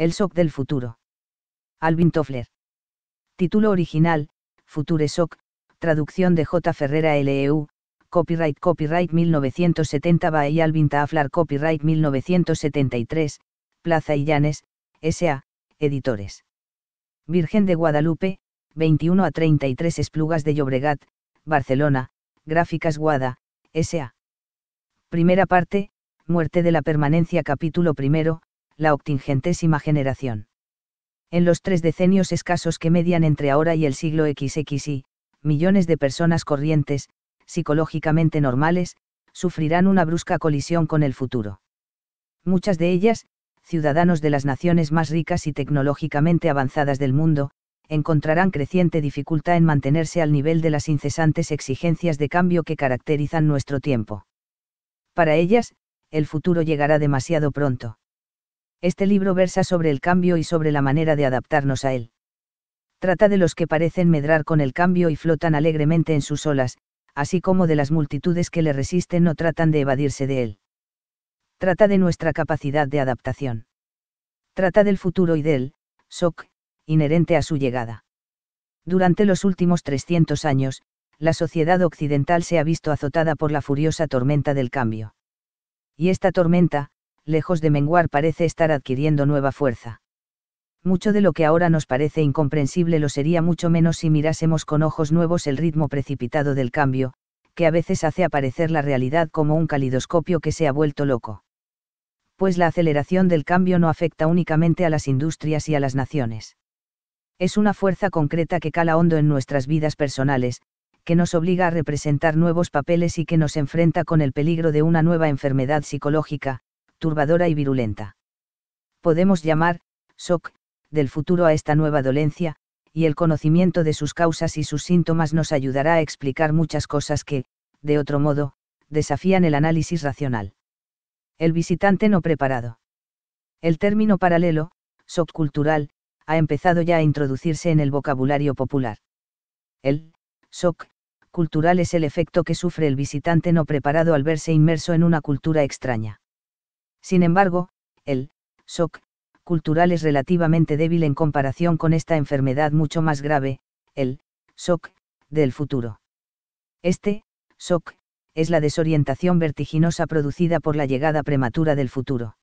El shock del futuro. Alvin Toffler. Título original, Future Shock, traducción de J. Ferrera LEU, copyright 1970 by Alvin Toffler, copyright 1973, Plaza y Llanes, S.A., editores. Virgen de Guadalupe, 21 a 33 Esplugas de Llobregat, Barcelona, Gráficas Guada, S.A. Primera parte, Muerte de la permanencia. Capítulo primero, la 80ª generación. En los 3 decenios escasos que median entre ahora y el siglo XXI, millones de personas corrientes, psicológicamente normales, sufrirán una brusca colisión con el futuro. Muchas de ellas, ciudadanos de las naciones más ricas y tecnológicamente avanzadas del mundo, encontrarán creciente dificultad en mantenerse al nivel de las incesantes exigencias de cambio que caracterizan nuestro tiempo. Para ellas, el futuro llegará demasiado pronto. Este libro versa sobre el cambio y sobre la manera de adaptarnos a él. Trata de los que parecen medrar con el cambio y flotan alegremente en sus olas, así como de las multitudes que le resisten o tratan de evadirse de él. Trata de nuestra capacidad de adaptación. Trata del futuro y del shock inherente a su llegada. Durante los últimos 300 años, la sociedad occidental se ha visto azotada por la furiosa tormenta del cambio. Y esta tormenta, lejos de menguar, parece estar adquiriendo nueva fuerza. Mucho de lo que ahora nos parece incomprensible lo sería mucho menos si mirásemos con ojos nuevos el ritmo precipitado del cambio, que a veces hace aparecer la realidad como un calidoscopio que se ha vuelto loco. Pues la aceleración del cambio no afecta únicamente a las industrias y a las naciones. Es una fuerza concreta que cala hondo en nuestras vidas personales, que nos obliga a representar nuevos papeles y que nos enfrenta con el peligro de una nueva enfermedad psicológica, turbadora y virulenta. Podemos llamar shock del futuro a esta nueva dolencia, y el conocimiento de sus causas y sus síntomas nos ayudará a explicar muchas cosas que, de otro modo, desafían el análisis racional. El visitante no preparado. El término paralelo, shock cultural, ha empezado ya a introducirse en el vocabulario popular. El shock cultural es el efecto que sufre el visitante no preparado al verse inmerso en una cultura extraña. Sin embargo, el shock cultural es relativamente débil en comparación con esta enfermedad mucho más grave, el shock del futuro. Este shock es la desorientación vertiginosa producida por la llegada prematura del futuro.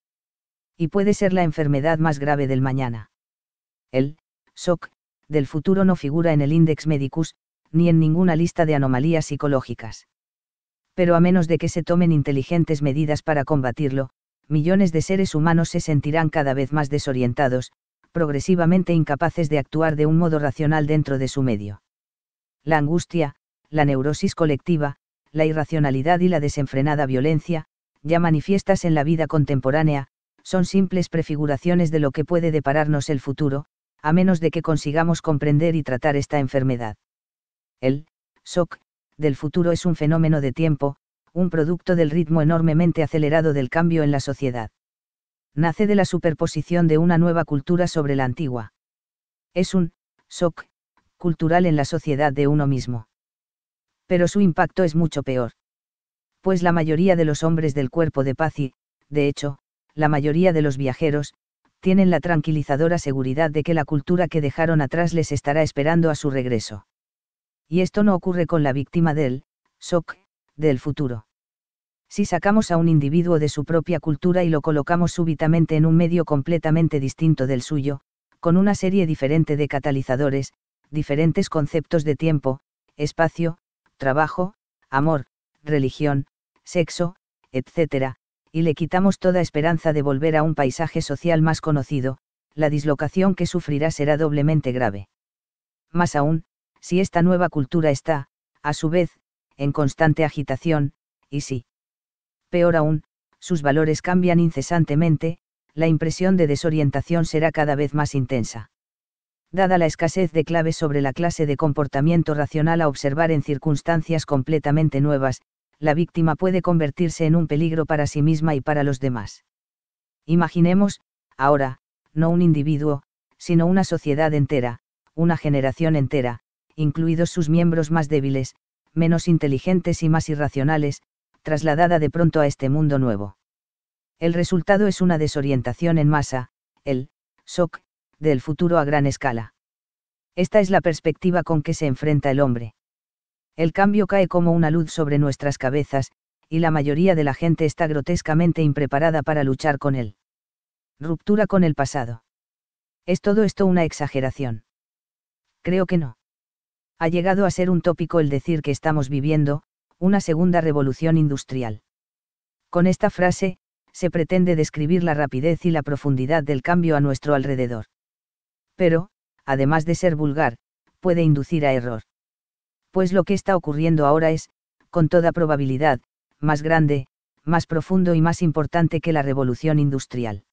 Y puede ser la enfermedad más grave del mañana. El shock del futuro no figura en el Index Medicus, ni en ninguna lista de anomalías psicológicas. Pero a menos de que se tomen inteligentes medidas para combatirlo, millones de seres humanos se sentirán cada vez más desorientados, progresivamente incapaces de actuar de un modo racional dentro de su medio. La angustia, la neurosis colectiva, la irracionalidad y la desenfrenada violencia, ya manifiestas en la vida contemporánea, son simples prefiguraciones de lo que puede depararnos el futuro, a menos de que consigamos comprender y tratar esta enfermedad. El shock del futuro es un fenómeno de tiempo, un producto del ritmo enormemente acelerado del cambio en la sociedad. Nace de la superposición de una nueva cultura sobre la antigua. Es un shock cultural en la sociedad de uno mismo. Pero su impacto es mucho peor. Pues la mayoría de los hombres del cuerpo de paz y, de hecho, la mayoría de los viajeros, tienen la tranquilizadora seguridad de que la cultura que dejaron atrás les estará esperando a su regreso. Y esto no ocurre con la víctima del shock del futuro. Si sacamos a un individuo de su propia cultura y lo colocamos súbitamente en un medio completamente distinto del suyo, con una serie diferente de catalizadores, diferentes conceptos de tiempo, espacio, trabajo, amor, religión, sexo, etc., y le quitamos toda esperanza de volver a un paisaje social más conocido, la dislocación que sufrirá será doblemente grave. Más aún, si esta nueva cultura está, a su vez, en constante agitación, y si, peor aún, sus valores cambian incesantemente, la impresión de desorientación será cada vez más intensa. Dada la escasez de claves sobre la clase de comportamiento racional a observar en circunstancias completamente nuevas, la víctima puede convertirse en un peligro para sí misma y para los demás. Imaginemos, ahora, no un individuo, sino una sociedad entera, una generación entera, incluidos sus miembros más débiles, menos inteligentes y más irracionales, trasladada de pronto a este mundo nuevo. El resultado es una desorientación en masa, el shock, del futuro a gran escala. Esta es la perspectiva con que se enfrenta el hombre. El cambio cae como una luz sobre nuestras cabezas, y la mayoría de la gente está grotescamente impreparada para luchar con él. Ruptura con el pasado. ¿Es todo esto una exageración? Creo que no. Ha llegado a ser un tópico el decir que estamos viviendo una segunda revolución industrial. Con esta frase, se pretende describir la rapidez y la profundidad del cambio a nuestro alrededor. Pero, además de ser vulgar, puede inducir a error. Pues lo que está ocurriendo ahora es, con toda probabilidad, más grande, más profundo y más importante que la revolución industrial.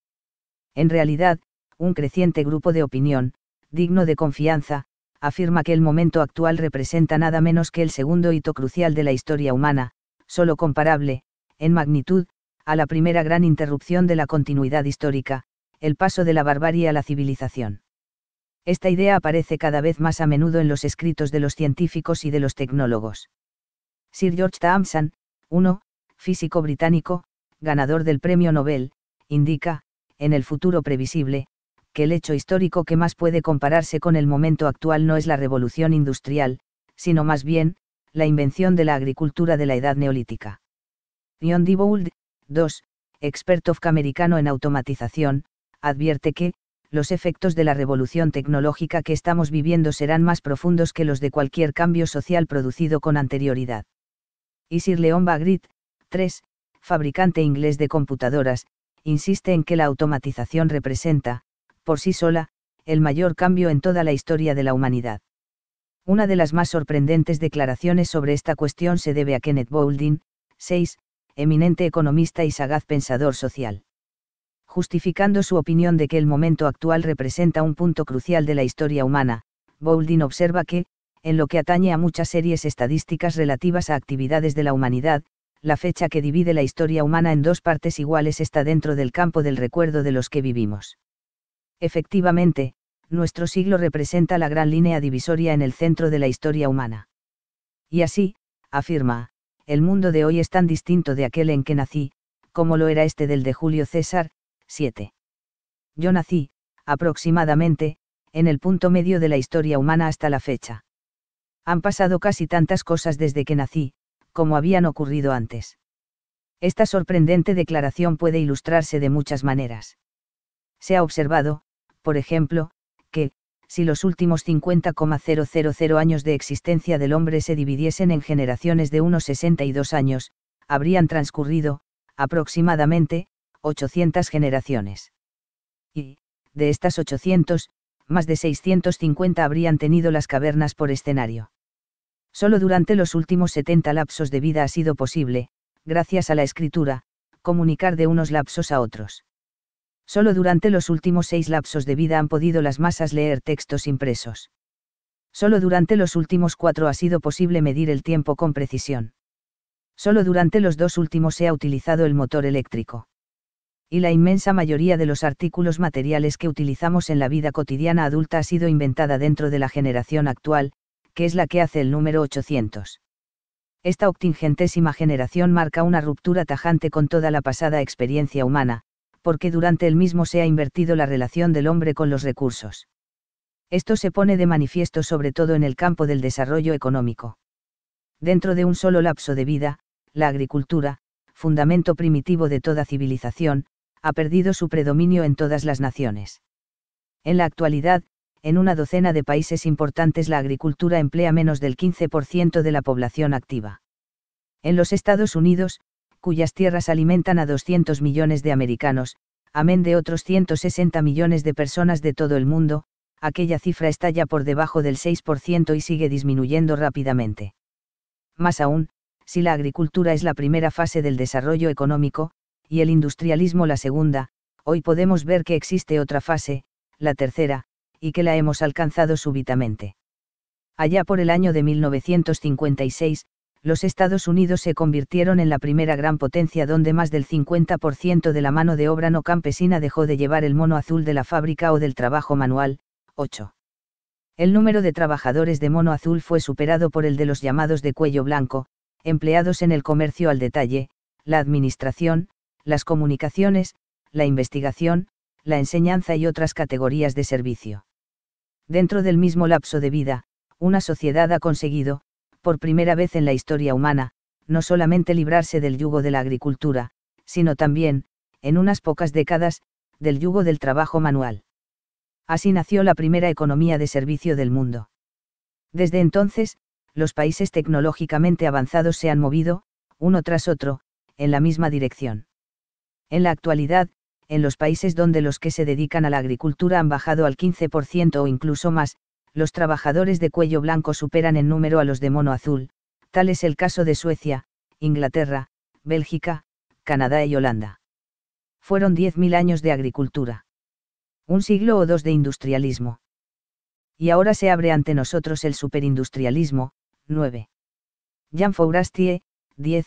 En realidad, un creciente grupo de opinión, digno de confianza, afirma que el momento actual representa nada menos que el segundo hito crucial de la historia humana, solo comparable, en magnitud, a la primera gran interrupción de la continuidad histórica, el paso de la barbarie a la civilización. Esta idea aparece cada vez más a menudo en los escritos de los científicos y de los tecnólogos. Sir George Thomson, físico británico, ganador del Premio Nobel, indica, en El futuro previsible, que el hecho histórico que más puede compararse con el momento actual no es la revolución industrial, sino más bien, la invención de la agricultura de la edad neolítica. John D. Bould, experto americano en automatización, advierte que, los efectos de la revolución tecnológica que estamos viviendo serán más profundos que los de cualquier cambio social producido con anterioridad. Y Sir Leon Bagrit, fabricante inglés de computadoras, insiste en que la automatización representa, por sí sola, el mayor cambio en toda la historia de la humanidad. Una de las más sorprendentes declaraciones sobre esta cuestión se debe a Kenneth Boulding, eminente economista y sagaz pensador social. Justificando su opinión de que el momento actual representa un punto crucial de la historia humana, Boulding observa que, en lo que atañe a muchas series estadísticas relativas a actividades de la humanidad, la fecha que divide la historia humana en dos partes iguales está dentro del campo del recuerdo de los que vivimos. Efectivamente, nuestro siglo representa la gran línea divisoria en el centro de la historia humana. Y así, afirma, el mundo de hoy es tan distinto de aquel en que nací, como lo era este del de Julio César. 7. Yo nací, aproximadamente, en el punto medio de la historia humana hasta la fecha. Han pasado casi tantas cosas desde que nací, como habían ocurrido antes. Esta sorprendente declaración puede ilustrarse de muchas maneras. Se ha observado, por ejemplo, que, si los últimos 50,000 años de existencia del hombre se dividiesen en generaciones de unos 62 años, habrían transcurrido, aproximadamente, 800 generaciones. Y, de estas 800, más de 650 habrían tenido las cavernas por escenario. Solo durante los últimos 70 lapsos de vida ha sido posible, gracias a la escritura, comunicar de unos lapsos a otros. Solo durante los últimos 6 lapsos de vida han podido las masas leer textos impresos. Solo durante los últimos 4 ha sido posible medir el tiempo con precisión. Solo durante los 2 últimos se ha utilizado el motor eléctrico. Y la inmensa mayoría de los artículos materiales que utilizamos en la vida cotidiana adulta ha sido inventada dentro de la generación actual, que es la que hace el número 800. Esta octingentésima generación marca una ruptura tajante con toda la pasada experiencia humana, porque durante el mismo se ha invertido la relación del hombre con los recursos. Esto se pone de manifiesto sobre todo en el campo del desarrollo económico. Dentro de un solo lapso de vida, la agricultura, fundamento primitivo de toda civilización, ha perdido su predominio en todas las naciones. En la actualidad, en una docena de países importantes la agricultura emplea menos del 15% de la población activa. En los Estados Unidos, cuyas tierras alimentan a 200 millones de americanos, amén de otros 160 millones de personas de todo el mundo, aquella cifra está ya por debajo del 6% y sigue disminuyendo rápidamente. Más aún, si la agricultura es la primera fase del desarrollo económico, y el industrialismo la segunda, hoy podemos ver que existe otra fase, la tercera, y que la hemos alcanzado súbitamente. Allá por el año de 1956, los Estados Unidos se convirtieron en la primera gran potencia donde más del 50% de la mano de obra no campesina dejó de llevar el mono azul de la fábrica o del trabajo manual. 8. El número de trabajadores de mono azul fue superado por el de los llamados de cuello blanco, empleados en el comercio al detalle, la administración, las comunicaciones, la investigación, la enseñanza y otras categorías de servicio. Dentro del mismo lapso de vida, una sociedad ha conseguido, por primera vez en la historia humana, no solamente librarse del yugo de la agricultura, sino también, en unas pocas décadas, del yugo del trabajo manual. Así nació la primera economía de servicio del mundo. Desde entonces, los países tecnológicamente avanzados se han movido, uno tras otro, en la misma dirección. En la actualidad, en los países donde los que se dedican a la agricultura han bajado al 15% o incluso más, los trabajadores de cuello blanco superan en número a los de mono azul, tal es el caso de Suecia, Inglaterra, Bélgica, Canadá y Holanda. Fueron 10.000 años de agricultura. Un siglo o dos de industrialismo. Y ahora se abre ante nosotros el superindustrialismo. 9. Jean Fourastier, 10,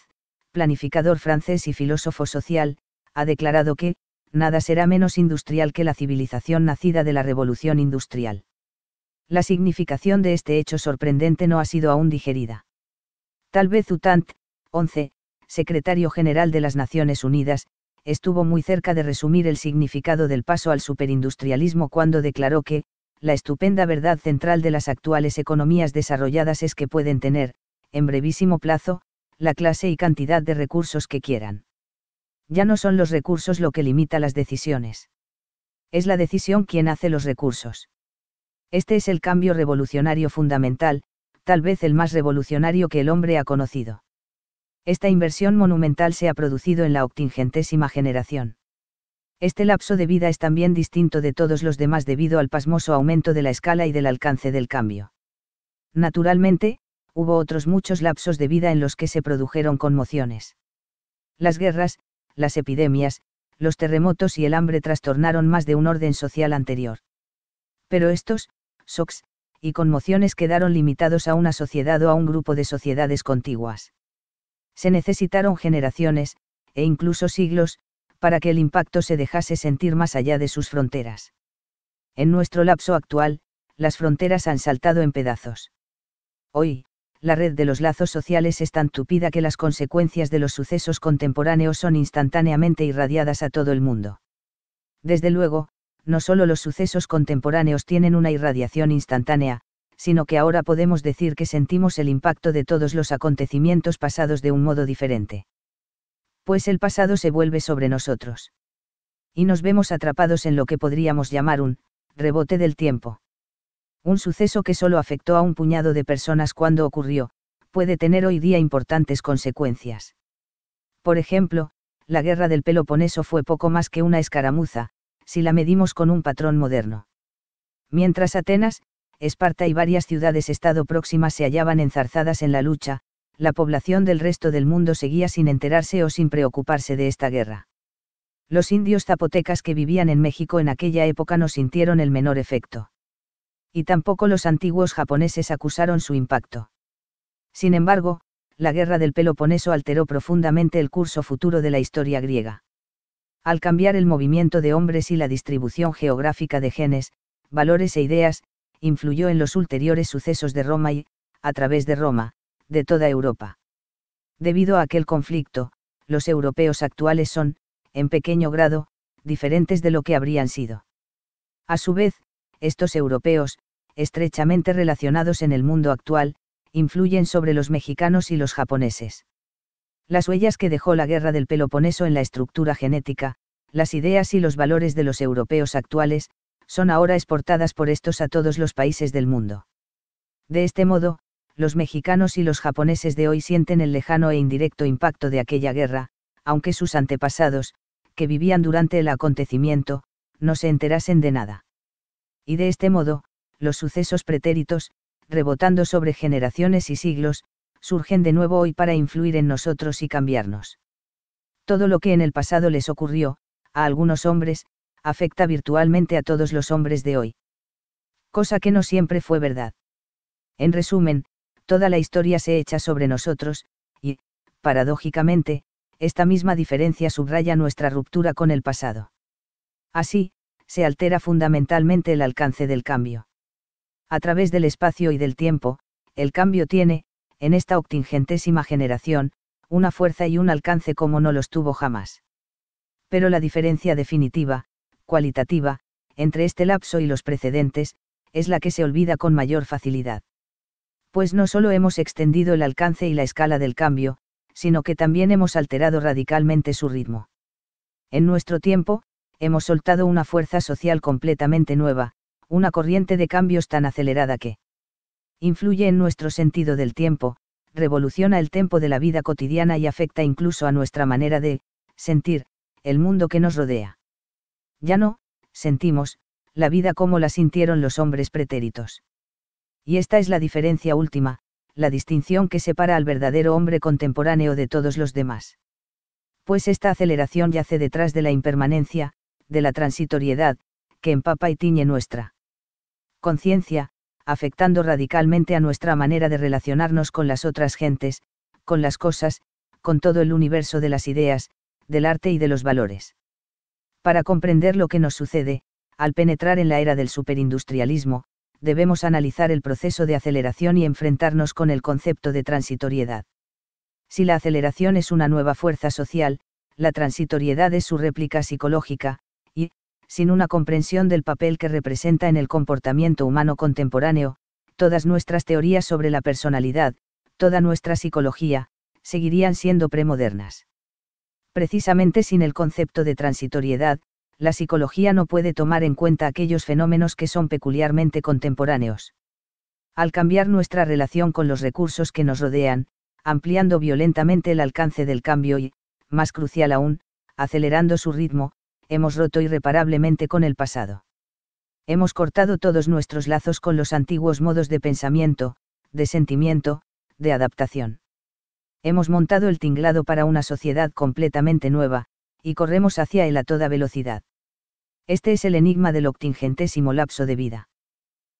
planificador francés y filósofo social, ha declarado que, nada será menos industrial que la civilización nacida de la revolución industrial. La significación de este hecho sorprendente no ha sido aún digerida. Tal vez U Thant, 11, secretario general de las Naciones Unidas, estuvo muy cerca de resumir el significado del paso al superindustrialismo cuando declaró que, la estupenda verdad central de las actuales economías desarrolladas es que pueden tener, en brevísimo plazo, la clase y cantidad de recursos que quieran. Ya no son los recursos lo que limita las decisiones. Es la decisión quien hace los recursos. Este es el cambio revolucionario fundamental, tal vez el más revolucionario que el hombre ha conocido. Esta inversión monumental se ha producido en la octingentésima generación. Este lapso de vida es también distinto de todos los demás debido al pasmoso aumento de la escala y del alcance del cambio. Naturalmente, hubo otros muchos lapsos de vida en los que se produjeron conmociones. Las guerras, las epidemias, los terremotos y el hambre trastornaron más de un orden social anterior. Pero estos, shocks, y conmociones quedaron limitados a una sociedad o a un grupo de sociedades contiguas. Se necesitaron generaciones, e incluso siglos, para que el impacto se dejase sentir más allá de sus fronteras. En nuestro lapso actual, las fronteras han saltado en pedazos. Hoy, la red de los lazos sociales es tan tupida que las consecuencias de los sucesos contemporáneos son instantáneamente irradiadas a todo el mundo. Desde luego, no solo los sucesos contemporáneos tienen una irradiación instantánea, sino que ahora podemos decir que sentimos el impacto de todos los acontecimientos pasados de un modo diferente. Pues el pasado se vuelve sobre nosotros. Y nos vemos atrapados en lo que podríamos llamar un rebote del tiempo. Un suceso que solo afectó a un puñado de personas cuando ocurrió, puede tener hoy día importantes consecuencias. Por ejemplo, la guerra del Peloponeso fue poco más que una escaramuza, si la medimos con un patrón moderno. Mientras Atenas, Esparta y varias ciudades-estado próximas se hallaban enzarzadas en la lucha, la población del resto del mundo seguía sin enterarse o sin preocuparse de esta guerra. Los indios zapotecas que vivían en México en aquella época no sintieron el menor efecto. Y tampoco los antiguos japoneses acusaron su impacto. Sin embargo, la guerra del Peloponeso alteró profundamente el curso futuro de la historia griega. Al cambiar el movimiento de hombres y la distribución geográfica de genes, valores e ideas, influyó en los ulteriores sucesos de Roma y, a través de Roma, de toda Europa. Debido a aquel conflicto, los europeos actuales son, en pequeño grado, diferentes de lo que habrían sido. A su vez, estos europeos, estrechamente relacionados en el mundo actual, influyen sobre los mexicanos y los japoneses. Las huellas que dejó la guerra del Peloponeso en la estructura genética, las ideas y los valores de los europeos actuales, son ahora exportadas por estos a todos los países del mundo. De este modo, los mexicanos y los japoneses de hoy sienten el lejano e indirecto impacto de aquella guerra, aunque sus antepasados, que vivían durante el acontecimiento, no se enterasen de nada. Y de este modo, los sucesos pretéritos, rebotando sobre generaciones y siglos, surgen de nuevo hoy para influir en nosotros y cambiarnos. Todo lo que en el pasado les ocurrió, a algunos hombres, afecta virtualmente a todos los hombres de hoy. Cosa que no siempre fue verdad. En resumen, toda la historia se echa sobre nosotros, y, paradójicamente, esta misma diferencia subraya nuestra ruptura con el pasado. Así, se altera fundamentalmente el alcance del cambio. A través del espacio y del tiempo, el cambio tiene, en esta octingentésima generación, una fuerza y un alcance como no los tuvo jamás. Pero la diferencia definitiva, cualitativa, entre este lapso y los precedentes, es la que se olvida con mayor facilidad. Pues no solo hemos extendido el alcance y la escala del cambio, sino que también hemos alterado radicalmente su ritmo. En nuestro tiempo, hemos soltado una fuerza social completamente nueva, una corriente de cambios tan acelerada que influye en nuestro sentido del tiempo, revoluciona el tempo de la vida cotidiana y afecta incluso a nuestra manera de sentir el mundo que nos rodea. Ya no sentimos la vida como la sintieron los hombres pretéritos. Y esta es la diferencia última, la distinción que separa al verdadero hombre contemporáneo de todos los demás. Pues esta aceleración yace detrás de la impermanencia, de la transitoriedad, que empapa y tiñe nuestra conciencia, afectando radicalmente a nuestra manera de relacionarnos con las otras gentes, con las cosas, con todo el universo de las ideas, del arte y de los valores. Para comprender lo que nos sucede, al penetrar en la era del superindustrialismo, debemos analizar el proceso de aceleración y enfrentarnos con el concepto de transitoriedad. Si la aceleración es una nueva fuerza social, la transitoriedad es su réplica psicológica, y, sin una comprensión del papel que representa en el comportamiento humano contemporáneo, todas nuestras teorías sobre la personalidad, toda nuestra psicología, seguirían siendo premodernas. Precisamente sin el concepto de transitoriedad, la psicología no puede tomar en cuenta aquellos fenómenos que son peculiarmente contemporáneos. Al cambiar nuestra relación con los recursos que nos rodean, ampliando violentamente el alcance del cambio y, más crucial aún, acelerando su ritmo, hemos roto irreparablemente con el pasado. Hemos cortado todos nuestros lazos con los antiguos modos de pensamiento, de sentimiento, de adaptación. Hemos montado el tinglado para una sociedad completamente nueva, y corremos hacia él a toda velocidad. Este es el enigma del octingentésimo lapso de vida.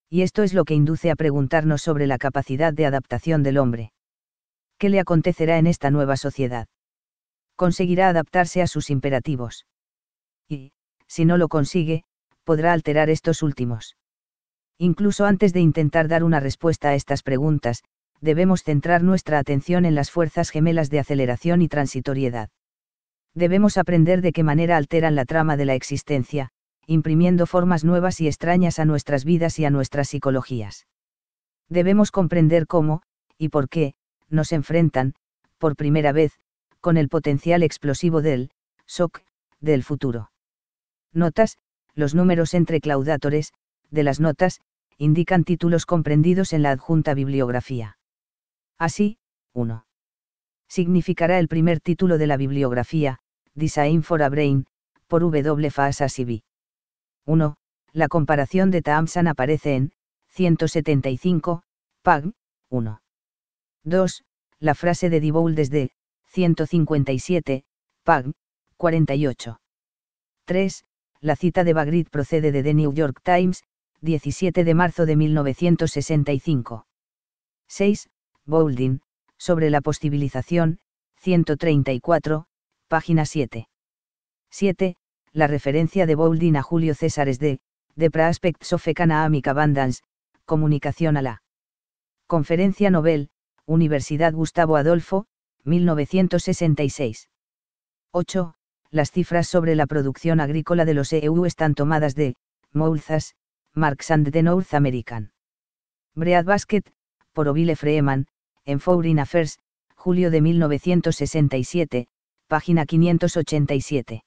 Y esto es lo que induce a preguntarnos sobre la capacidad de adaptación del hombre. ¿Qué le acontecerá en esta nueva sociedad? ¿Conseguirá adaptarse a sus imperativos? Y, si no lo consigue, podrá alterar estos últimos. Incluso antes de intentar dar una respuesta a estas preguntas, debemos centrar nuestra atención en las fuerzas gemelas de aceleración y transitoriedad. Debemos aprender de qué manera alteran la trama de la existencia, imprimiendo formas nuevas y extrañas a nuestras vidas y a nuestras psicologías. Debemos comprender cómo, y por qué, nos enfrentan, por primera vez, con el potencial explosivo del shock del futuro. Notas, los números entre claudatores, de las notas, indican títulos comprendidos en la adjunta bibliografía. Así, 1. Significará el primer título de la bibliografía, Design for a Brain, por W. Fasasibi. 1. La comparación de Thompson aparece en 175, pag. 1. 2. La frase de Diboul desde 157, pag. 48. 3. La cita de Bagrid procede de The New York Times, 17 de marzo de 1965. 6. Boulding, sobre la posibilización, 134, página 7. 7. La referencia de Boulding a Julio César es de The Prospects of Economic Abundance, Comunicación a la Conferencia Nobel, Universidad Gustavo Adolfo, 1966. 8. Las cifras sobre la producción agrícola de los EU están tomadas de Moulzas, Marks and the North American Breadbasket, por Ovile Freeman, en Foreign Affairs, julio de 1967, página 587.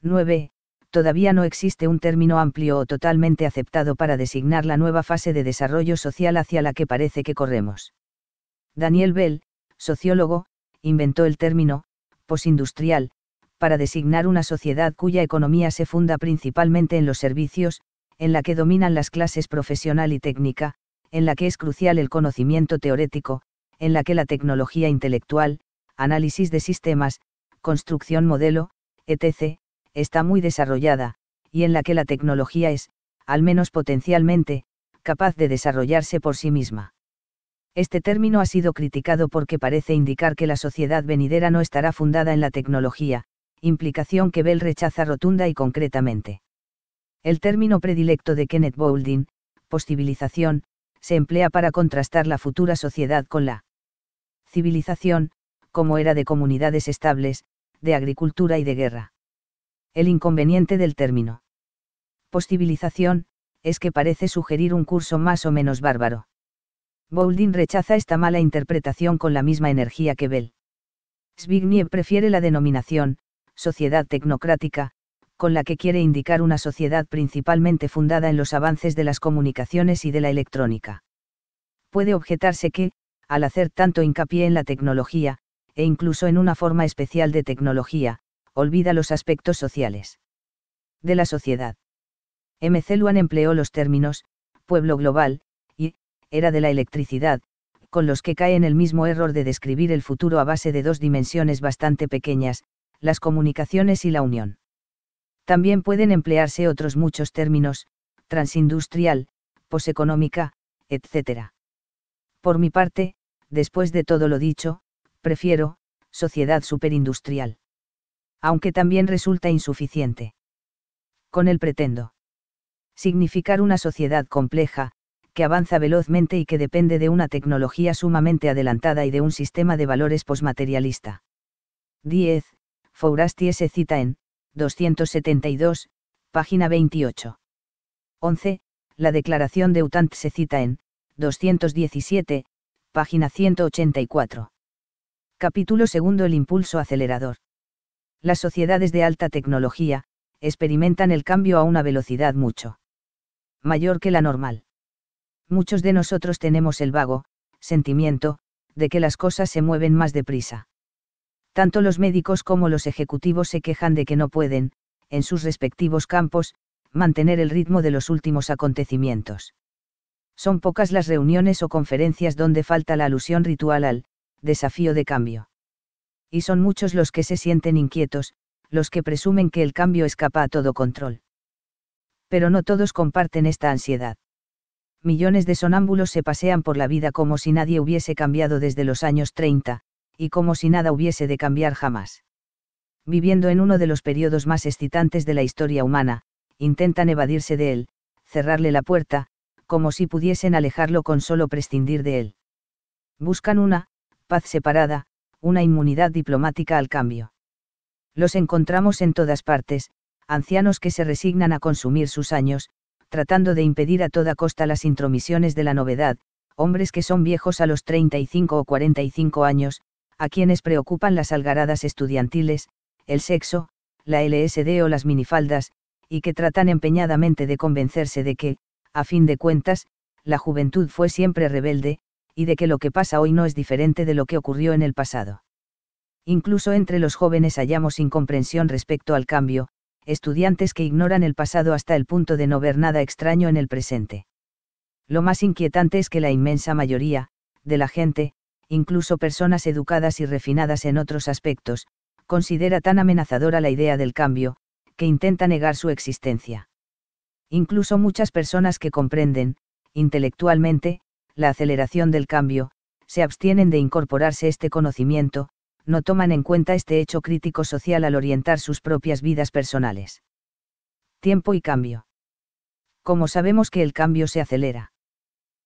9. Todavía no existe un término amplio o totalmente aceptado para designar la nueva fase de desarrollo social hacia la que parece que corremos. Daniel Bell, sociólogo, inventó el término postindustrial, para designar una sociedad cuya economía se funda principalmente en los servicios, en la que dominan las clases profesional y técnica, en la que es crucial el conocimiento teórico, en la que la tecnología intelectual, análisis de sistemas, construcción modelo, etc., está muy desarrollada, y en la que la tecnología es, al menos potencialmente, capaz de desarrollarse por sí misma. Este término ha sido criticado porque parece indicar que la sociedad venidera no estará fundada en la tecnología, implicación que Bell rechaza rotunda y concretamente. El término predilecto de Kenneth Boulding, poscivilización, se emplea para contrastar la futura sociedad con la civilización, como era de comunidades estables, de agricultura y de guerra. El inconveniente del término Postcivilización, es que parece sugerir un curso más o menos bárbaro. Boulding rechaza esta mala interpretación con la misma energía que Bell. Zbigniew prefiere la denominación, sociedad tecnocrática, con la que quiere indicar una sociedad principalmente fundada en los avances de las comunicaciones y de la electrónica. Puede objetarse que, al hacer tanto hincapié en la tecnología, e incluso en una forma especial de tecnología, olvida los aspectos sociales de la sociedad. McLuhan empleó los términos, pueblo global, y, era de la electricidad, con los que cae en el mismo error de describir el futuro a base de dos dimensiones bastante pequeñas, las comunicaciones y la unión. También pueden emplearse otros muchos términos, transindustrial, poseconómica, etc. Por mi parte, después de todo lo dicho, prefiero, sociedad superindustrial. Aunque también resulta insuficiente. Con él pretendo significar una sociedad compleja, que avanza velozmente y que depende de una tecnología sumamente adelantada y de un sistema de valores posmaterialista. 10. Fourasti se cita en 272, página 28. 11. La declaración de Utant se cita en 217, página 184. Capítulo segundo. El impulso acelerador. Las sociedades de alta tecnología experimentan el cambio a una velocidad mucho mayor que la normal. Muchos de nosotros tenemos el vago sentimiento de que las cosas se mueven más deprisa. Tanto los médicos como los ejecutivos se quejan de que no pueden, en sus respectivos campos, mantener el ritmo de los últimos acontecimientos. Son pocas las reuniones o conferencias donde falta la alusión ritual al desafío de cambio. Y son muchos los que se sienten inquietos, los que presumen que el cambio escapa a todo control. Pero no todos comparten esta ansiedad. Millones de sonámbulos se pasean por la vida como si nadie hubiese cambiado desde los años 30, y como si nada hubiese de cambiar jamás. Viviendo en uno de los periodos más excitantes de la historia humana, intentan evadirse de él, cerrarle la puerta, como si pudiesen alejarlo con solo prescindir de él. Buscan una paz separada, una inmunidad diplomática al cambio. Los encontramos en todas partes, ancianos que se resignan a consumir sus años, tratando de impedir a toda costa las intromisiones de la novedad, hombres que son viejos a los 35 o 45 años, a quienes preocupan las algaradas estudiantiles, el sexo, la LSD o las minifaldas, y que tratan empeñadamente de convencerse de que, a fin de cuentas, la juventud fue siempre rebelde, y de que lo que pasa hoy no es diferente de lo que ocurrió en el pasado. Incluso entre los jóvenes hallamos incomprensión respecto al cambio, estudiantes que ignoran el pasado hasta el punto de no ver nada extraño en el presente. Lo más inquietante es que la inmensa mayoría de la gente, incluso personas educadas y refinadas en otros aspectos, considera tan amenazadora la idea del cambio, que intenta negar su existencia. Incluso muchas personas que comprenden, intelectualmente, la aceleración del cambio, se abstienen de incorporarse este conocimiento, no toman en cuenta este hecho crítico social al orientar sus propias vidas personales. Tiempo y cambio. ¿Cómo sabemos que el cambio se acelera?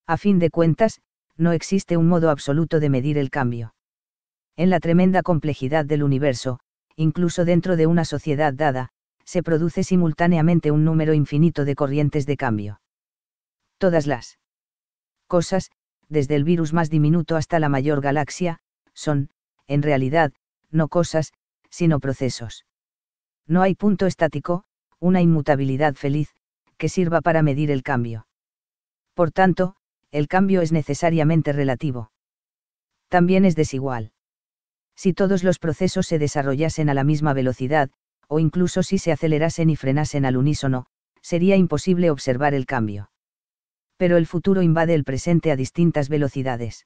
A fin de cuentas, no existe un modo absoluto de medir el cambio. En la tremenda complejidad del universo, incluso dentro de una sociedad dada, se produce simultáneamente un número infinito de corrientes de cambio. Todas las cosas, desde el virus más diminuto hasta la mayor galaxia, son, en realidad, no cosas, sino procesos. No hay punto estático, una inmutabilidad feliz, que sirva para medir el cambio. Por tanto, el cambio es necesariamente relativo. También es desigual. Si todos los procesos se desarrollasen a la misma velocidad, o incluso si se acelerasen y frenasen al unísono, sería imposible observar el cambio. Pero el futuro invade el presente a distintas velocidades.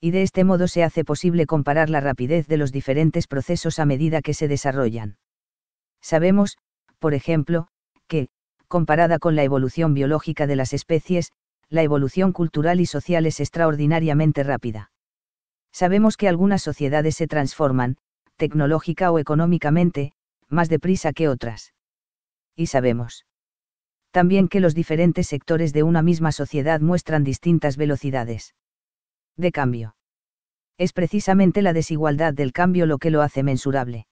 Y de este modo se hace posible comparar la rapidez de los diferentes procesos a medida que se desarrollan. Sabemos, por ejemplo, que, comparada con la evolución biológica de las especies, la evolución cultural y social es extraordinariamente rápida. Sabemos que algunas sociedades se transforman, tecnológica o económicamente, más deprisa que otras. Y sabemos también que los diferentes sectores de una misma sociedad muestran distintas velocidades de cambio. Es precisamente la desigualdad del cambio lo que lo hace mensurable.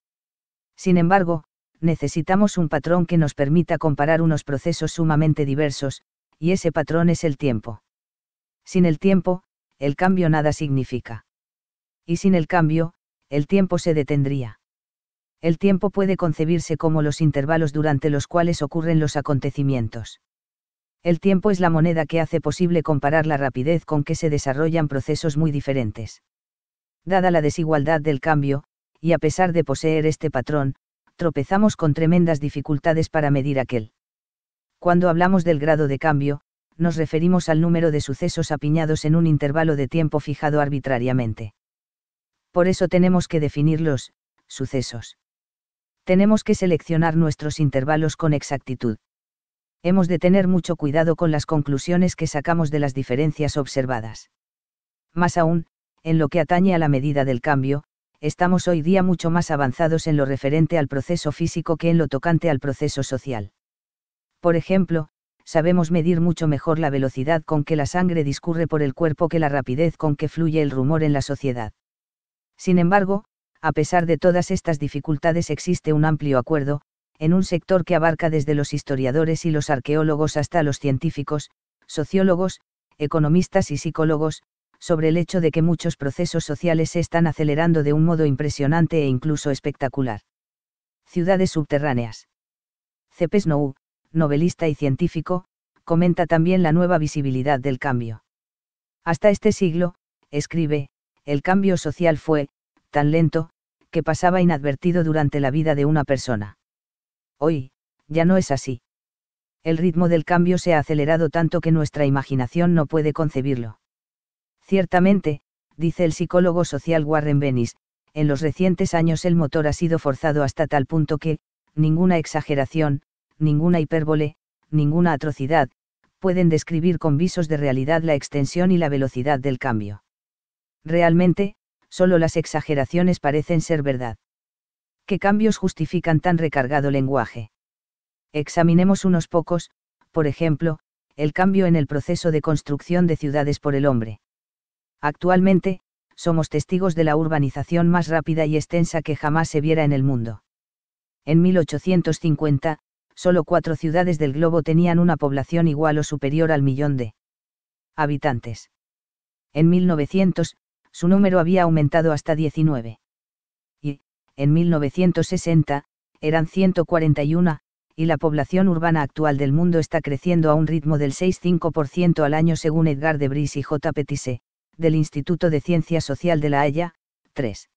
Sin embargo, necesitamos un patrón que nos permita comparar unos procesos sumamente diversos, y ese patrón es el tiempo. Sin el tiempo, el cambio nada significa. Y sin el cambio, el tiempo se detendría. El tiempo puede concebirse como los intervalos durante los cuales ocurren los acontecimientos. El tiempo es la moneda que hace posible comparar la rapidez con que se desarrollan procesos muy diferentes. Dada la desigualdad del cambio, y a pesar de poseer este patrón, tropezamos con tremendas dificultades para medir aquel. Cuando hablamos del grado de cambio, nos referimos al número de sucesos apiñados en un intervalo de tiempo fijado arbitrariamente. Por eso tenemos que definir los sucesos. Tenemos que seleccionar nuestros intervalos con exactitud. Hemos de tener mucho cuidado con las conclusiones que sacamos de las diferencias observadas. Más aún, en lo que atañe a la medida del cambio, estamos hoy día mucho más avanzados en lo referente al proceso físico que en lo tocante al proceso social. Por ejemplo, sabemos medir mucho mejor la velocidad con que la sangre discurre por el cuerpo que la rapidez con que fluye el rumor en la sociedad. Sin embargo, a pesar de todas estas dificultades existe un amplio acuerdo, en un sector que abarca desde los historiadores y los arqueólogos hasta los científicos, sociólogos, economistas y psicólogos, sobre el hecho de que muchos procesos sociales se están acelerando de un modo impresionante e incluso espectacular. Ciudades subterráneas. C.P. Snow, novelista y científico, comenta también la nueva visibilidad del cambio. Hasta este siglo, escribe, el cambio social fue, tan lento, que pasaba inadvertido durante la vida de una persona. Hoy, ya no es así. El ritmo del cambio se ha acelerado tanto que nuestra imaginación no puede concebirlo. Ciertamente, dice el psicólogo social Warren Bennis, en los recientes años el motor ha sido forzado hasta tal punto que, ninguna exageración, ninguna hipérbole, ninguna atrocidad, pueden describir con visos de realidad la extensión y la velocidad del cambio. Realmente, solo las exageraciones parecen ser verdad. ¿Qué cambios justifican tan recargado lenguaje? Examinemos unos pocos, por ejemplo, el cambio en el proceso de construcción de ciudades por el hombre. Actualmente, somos testigos de la urbanización más rápida y extensa que jamás se viera en el mundo. En 1850, solo 4 ciudades del globo tenían una población igual o superior al millón de habitantes. En 1900, su número había aumentado hasta 19. Y, en 1960, eran 141, y la población urbana actual del mundo está creciendo a un ritmo del 6,5% al año según Edgar Debris y J. Petisse, del Instituto de Ciencia Social de La Haya, 3.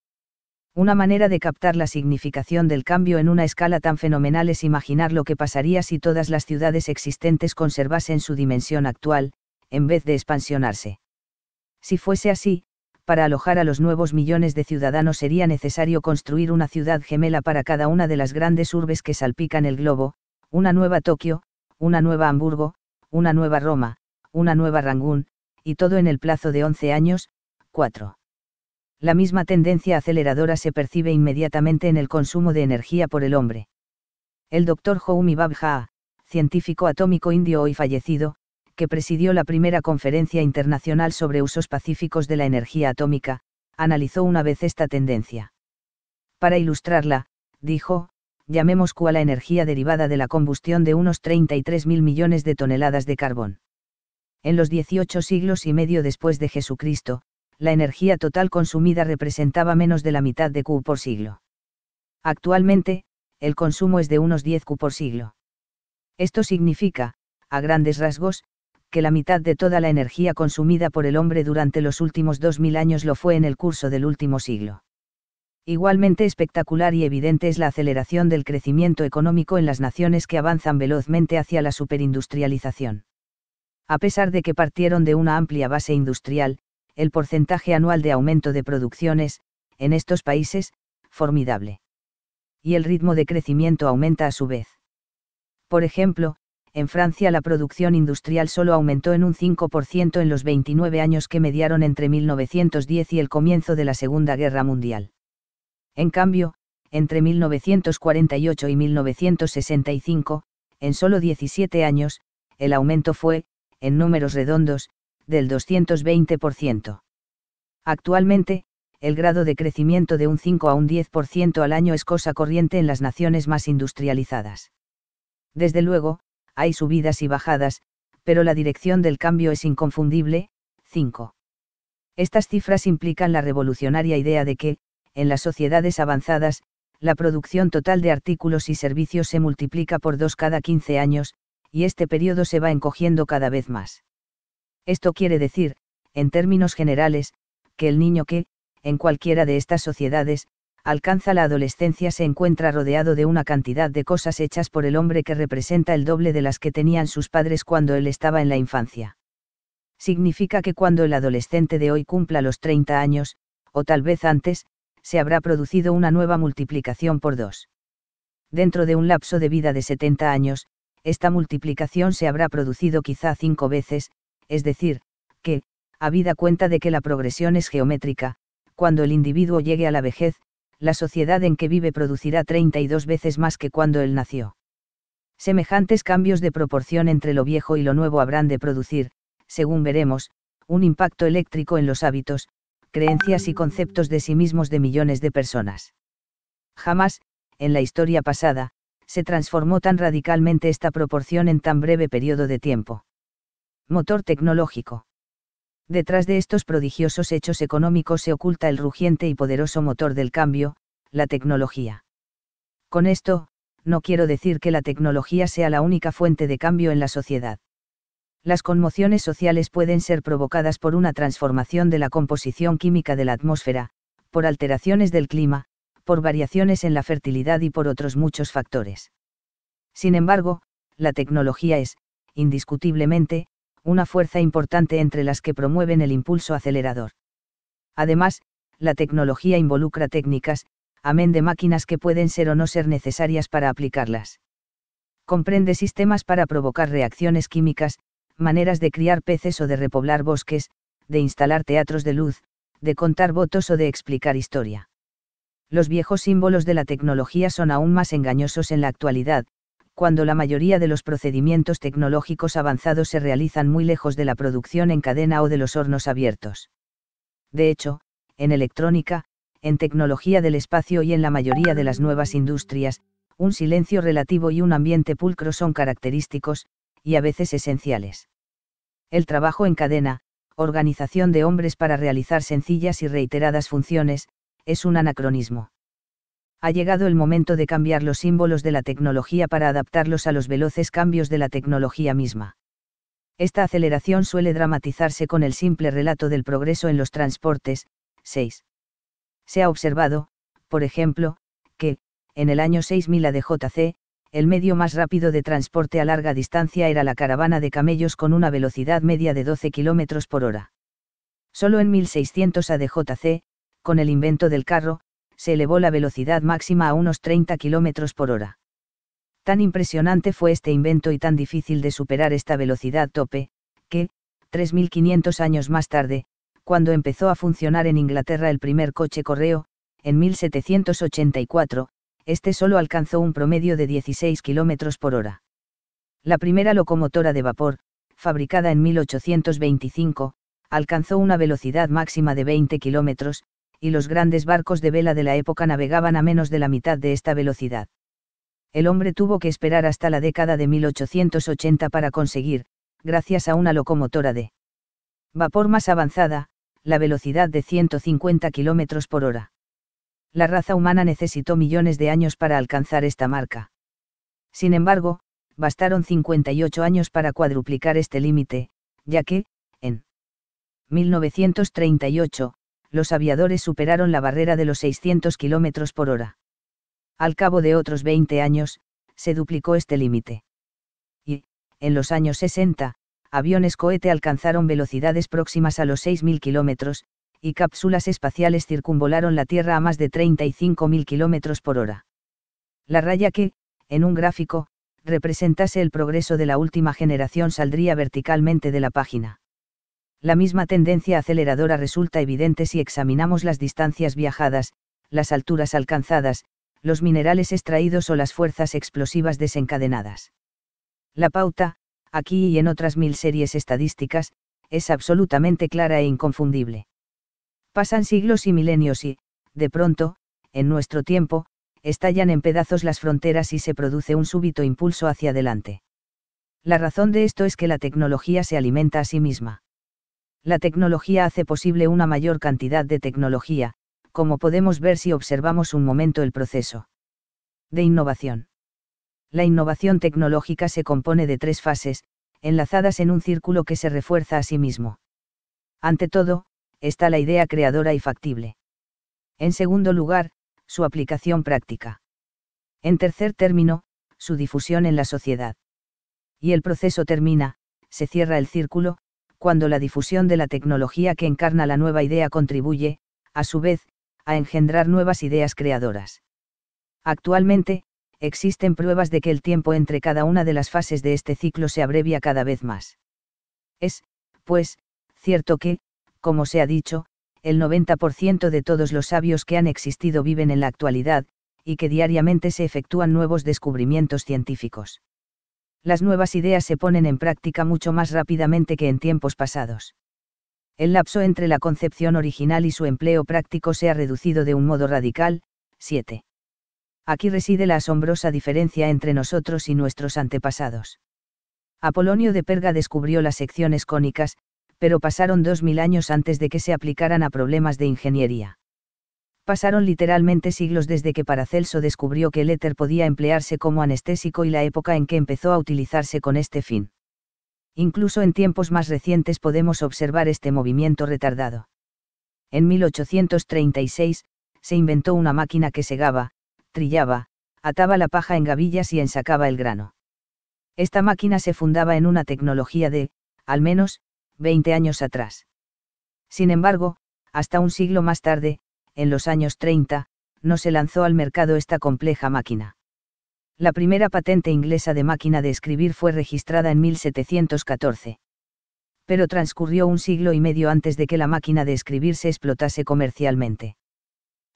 Una manera de captar la significación del cambio en una escala tan fenomenal es imaginar lo que pasaría si todas las ciudades existentes conservasen su dimensión actual, en vez de expansionarse. Si fuese así, para alojar a los nuevos millones de ciudadanos sería necesario construir una ciudad gemela para cada una de las grandes urbes que salpican el globo, una nueva Tokio, una nueva Hamburgo, una nueva Roma, una nueva Rangún, y todo en el plazo de 11 años, 4. La misma tendencia aceleradora se percibe inmediatamente en el consumo de energía por el hombre. El Dr. Homi Bhabha, científico atómico indio hoy fallecido, que presidió la primera conferencia internacional sobre usos pacíficos de la energía atómica, analizó una vez esta tendencia. Para ilustrarla, dijo, llamemos Q a la energía derivada de la combustión de unos 33.000 millones de toneladas de carbón. En los 18 siglos y medio después de Jesucristo, la energía total consumida representaba menos de la mitad de Q por siglo. Actualmente, el consumo es de unos 10 Q por siglo. Esto significa, a grandes rasgos, que la mitad de toda la energía consumida por el hombre durante los últimos 2000 años lo fue en el curso del último siglo. Igualmente espectacular y evidente es la aceleración del crecimiento económico en las naciones que avanzan velozmente hacia la superindustrialización. A pesar de que partieron de una amplia base industrial, el porcentaje anual de aumento de producción es, en estos países, formidable. Y el ritmo de crecimiento aumenta a su vez. Por ejemplo, en Francia la producción industrial solo aumentó en un 5% en los 29 años que mediaron entre 1910 y el comienzo de la Segunda Guerra Mundial. En cambio, entre 1948 y 1965, en solo 17 años, el aumento fue, en números redondos, del 220%. Actualmente, el grado de crecimiento de un 5 a un 10% al año es cosa corriente en las naciones más industrializadas. Desde luego, hay subidas y bajadas, pero la dirección del cambio es inconfundible. 5. Estas cifras implican la revolucionaria idea de que, en las sociedades avanzadas, la producción total de artículos y servicios se multiplica por 2 cada 15 años, y este periodo se va encogiendo cada vez más. Esto quiere decir, en términos generales, que el niño que, en cualquiera de estas sociedades, alcanza la adolescencia se encuentra rodeado de una cantidad de cosas hechas por el hombre que representa el doble de las que tenían sus padres cuando él estaba en la infancia. Significa que cuando el adolescente de hoy cumpla los 30 años, o tal vez antes, se habrá producido una nueva multiplicación por 2. Dentro de un lapso de vida de 70 años, esta multiplicación se habrá producido quizá 5 veces, es decir, que, habida cuenta de que la progresión es geométrica, cuando el individuo llegue a la vejez, la sociedad en que vive producirá 32 veces más que cuando él nació. Semejantes cambios de proporción entre lo viejo y lo nuevo habrán de producir, según veremos, un impacto eléctrico en los hábitos, creencias y conceptos de sí mismos de millones de personas. Jamás, en la historia pasada, se transformó tan radicalmente esta proporción en tan breve periodo de tiempo. Motor tecnológico. Detrás de estos prodigiosos hechos económicos se oculta el rugiente y poderoso motor del cambio, la tecnología. Con esto, no quiero decir que la tecnología sea la única fuente de cambio en la sociedad. Las conmociones sociales pueden ser provocadas por una transformación de la composición química de la atmósfera, por alteraciones del clima, por variaciones en la fertilidad y por otros muchos factores. Sin embargo, la tecnología es, indiscutiblemente, una fuerza importante entre las que promueven el impulso acelerador. Además, la tecnología involucra técnicas, amén de máquinas que pueden ser o no ser necesarias para aplicarlas. Comprende sistemas para provocar reacciones químicas, maneras de criar peces o de repoblar bosques, de instalar teatros de luz, de contar votos o de explicar historia. Los viejos símbolos de la tecnología son aún más engañosos en la actualidad, cuando la mayoría de los procedimientos tecnológicos avanzados se realizan muy lejos de la producción en cadena o de los hornos abiertos. De hecho, en electrónica, en tecnología del espacio y en la mayoría de las nuevas industrias, un silencio relativo y un ambiente pulcro son característicos, y a veces esenciales. El trabajo en cadena, organización de hombres para realizar sencillas y reiteradas funciones, es un anacronismo. Ha llegado el momento de cambiar los símbolos de la tecnología para adaptarlos a los veloces cambios de la tecnología misma. Esta aceleración suele dramatizarse con el simple relato del progreso en los transportes. 6. Se ha observado, por ejemplo, que, en el año 6000 ADJC, el medio más rápido de transporte a larga distancia era la caravana de camellos con una velocidad media de 12 km por hora. Solo en 1600 ADJC, con el invento del carro, se elevó la velocidad máxima a unos 30 km por hora. Tan impresionante fue este invento y tan difícil de superar esta velocidad tope, que, 3500 años más tarde, cuando empezó a funcionar en Inglaterra el primer coche correo, en 1784, este solo alcanzó un promedio de 16 km por hora. La primera locomotora de vapor, fabricada en 1825, alcanzó una velocidad máxima de 20 km, y los grandes barcos de vela de la época navegaban a menos de la mitad de esta velocidad. El hombre tuvo que esperar hasta la década de 1880 para conseguir, gracias a una locomotora de vapor más avanzada, la velocidad de 150 km por hora. La raza humana necesitó millones de años para alcanzar esta marca. Sin embargo, bastaron 58 años para cuadruplicar este límite, ya que, en 1938, los aviadores superaron la barrera de los 600 km por hora. Al cabo de otros 20 años, se duplicó este límite. Y, en los años 60, aviones cohete alcanzaron velocidades próximas a los 6.000 km, y cápsulas espaciales circunvolaron la Tierra a más de 35.000 km por hora. La raya que, en un gráfico, representase el progreso de la última generación saldría verticalmente de la página. La misma tendencia aceleradora resulta evidente si examinamos las distancias viajadas, las alturas alcanzadas, los minerales extraídos o las fuerzas explosivas desencadenadas. La pauta, aquí y en otras 1000 series estadísticas, es absolutamente clara e inconfundible. Pasan siglos y milenios y, de pronto, en nuestro tiempo, estallan en pedazos las fronteras y se produce un súbito impulso hacia adelante. La razón de esto es que la tecnología se alimenta a sí misma. La tecnología hace posible una mayor cantidad de tecnología, como podemos ver si observamos un momento el proceso de innovación. La innovación tecnológica se compone de 3 fases, enlazadas en un círculo que se refuerza a sí mismo. Ante todo, está la idea creadora y factible. En segundo lugar, su aplicación práctica. En tercer término, su difusión en la sociedad. Y el proceso termina, se cierra el círculo, cuando la difusión de la tecnología que encarna la nueva idea contribuye, a su vez, a engendrar nuevas ideas creadoras. Actualmente, existen pruebas de que el tiempo entre cada una de las fases de este ciclo se abrevia cada vez más. Es, pues, cierto que, como se ha dicho, el 90% de todos los sabios que han existido viven en la actualidad, y que diariamente se efectúan nuevos descubrimientos científicos. Las nuevas ideas se ponen en práctica mucho más rápidamente que en tiempos pasados. El lapso entre la concepción original y su empleo práctico se ha reducido de un modo radical. 7. Aquí reside la asombrosa diferencia entre nosotros y nuestros antepasados. Apolonio de Perga descubrió las secciones cónicas, pero pasaron 2000 años antes de que se aplicaran a problemas de ingeniería. Pasaron literalmente siglos desde que Paracelso descubrió que el éter podía emplearse como anestésico y la época en que empezó a utilizarse con este fin. Incluso en tiempos más recientes podemos observar este movimiento retardado. En 1836, se inventó una máquina que segaba, trillaba, ataba la paja en gavillas y ensacaba el grano. Esta máquina se fundaba en una tecnología de, al menos, 20 años atrás. Sin embargo, hasta un siglo más tarde, en los años 30, no se lanzó al mercado esta compleja máquina. La primera patente inglesa de máquina de escribir fue registrada en 1714. Pero transcurrió un siglo y medio antes de que la máquina de escribir se explotase comercialmente.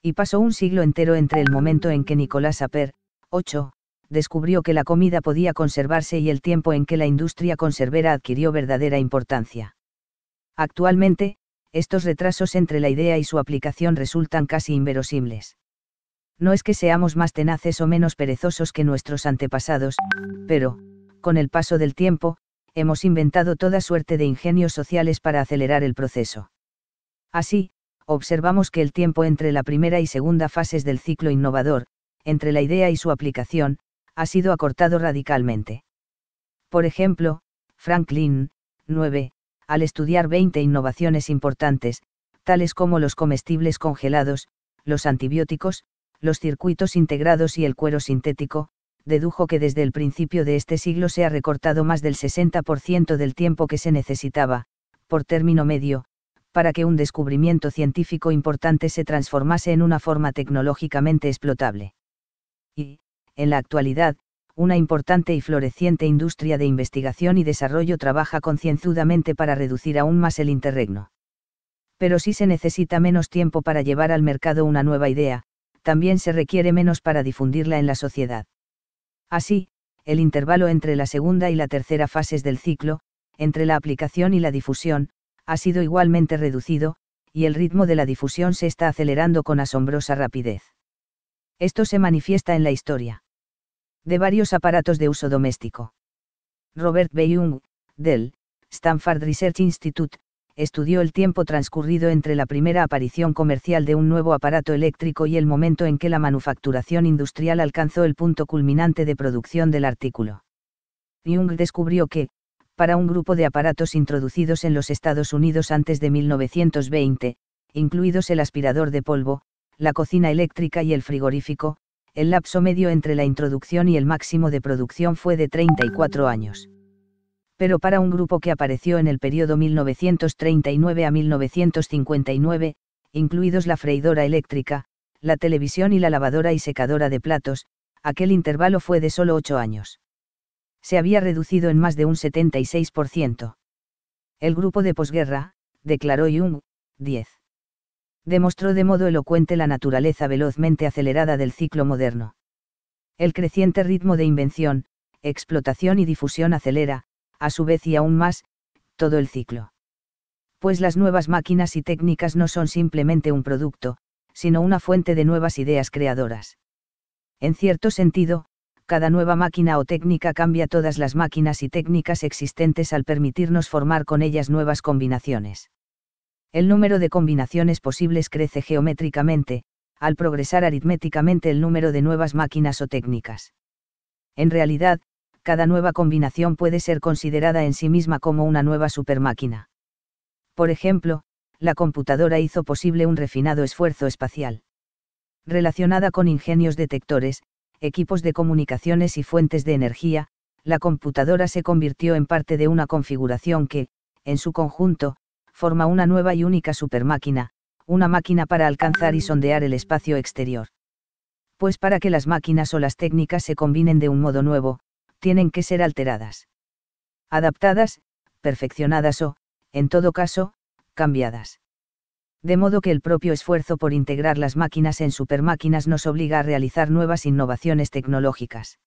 Y pasó un siglo entero entre el momento en que Nicolas Appert, 8, descubrió que la comida podía conservarse y el tiempo en que la industria conservera adquirió verdadera importancia. Actualmente, estos retrasos entre la idea y su aplicación resultan casi inverosímiles. No es que seamos más tenaces o menos perezosos que nuestros antepasados, pero, con el paso del tiempo, hemos inventado toda suerte de ingenios sociales para acelerar el proceso. Así, observamos que el tiempo entre la primera y segunda fases del ciclo innovador, entre la idea y su aplicación, ha sido acortado radicalmente. Por ejemplo, Franklin, 9, al estudiar 20 innovaciones importantes, tales como los comestibles congelados, los antibióticos, los circuitos integrados y el cuero sintético, dedujo que desde el principio de este siglo se ha recortado más del 60% del tiempo que se necesitaba, por término medio, para que un descubrimiento científico importante se transformase en una forma tecnológicamente explotable. Y, en la actualidad, una importante y floreciente industria de investigación y desarrollo trabaja concienzudamente para reducir aún más el interregno. Pero si se necesita menos tiempo para llevar al mercado una nueva idea, también se requiere menos para difundirla en la sociedad. Así, el intervalo entre la segunda y la tercera fases del ciclo, entre la aplicación y la difusión, ha sido igualmente reducido, y el ritmo de la difusión se está acelerando con asombrosa rapidez. Esto se manifiesta en la historia de varios aparatos de uso doméstico. Robert B. Young, del Stanford Research Institute, estudió el tiempo transcurrido entre la primera aparición comercial de un nuevo aparato eléctrico y el momento en que la manufacturación industrial alcanzó el punto culminante de producción del artículo. Young descubrió que, para un grupo de aparatos introducidos en los Estados Unidos antes de 1920, incluidos el aspirador de polvo, la cocina eléctrica y el frigorífico, el lapso medio entre la introducción y el máximo de producción fue de 34 años. Pero para un grupo que apareció en el periodo 1939 a 1959, incluidos la freidora eléctrica, la televisión y la lavadora y secadora de platos, aquel intervalo fue de solo 8 años. Se había reducido en más de un 76%. El grupo de posguerra, declaró Young, 10. Demostró de modo elocuente la naturaleza velozmente acelerada del ciclo moderno. El creciente ritmo de invención, explotación y difusión acelera, a su vez y aún más, todo el ciclo. pues las nuevas máquinas y técnicas no son simplemente un producto, sino una fuente de nuevas ideas creadoras. En cierto sentido, cada nueva máquina o técnica cambia todas las máquinas y técnicas existentes al permitirnos formar con ellas nuevas combinaciones. El número de combinaciones posibles crece geométricamente, al progresar aritméticamente el número de nuevas máquinas o técnicas. En realidad, cada nueva combinación puede ser considerada en sí misma como una nueva supermáquina. Por ejemplo, la computadora hizo posible un refinado esfuerzo espacial. Relacionada con ingenios detectores, equipos de comunicaciones y fuentes de energía, la computadora se convirtió en parte de una configuración que, en su conjunto, forma una nueva y única supermáquina, una máquina para alcanzar y sondear el espacio exterior. Pues para que las máquinas o las técnicas se combinen de un modo nuevo, tienen que ser alteradas. Adaptadas, perfeccionadas o, en todo caso, cambiadas. De modo que el propio esfuerzo por integrar las máquinas en supermáquinas nos obliga a realizar nuevas innovaciones tecnológicas.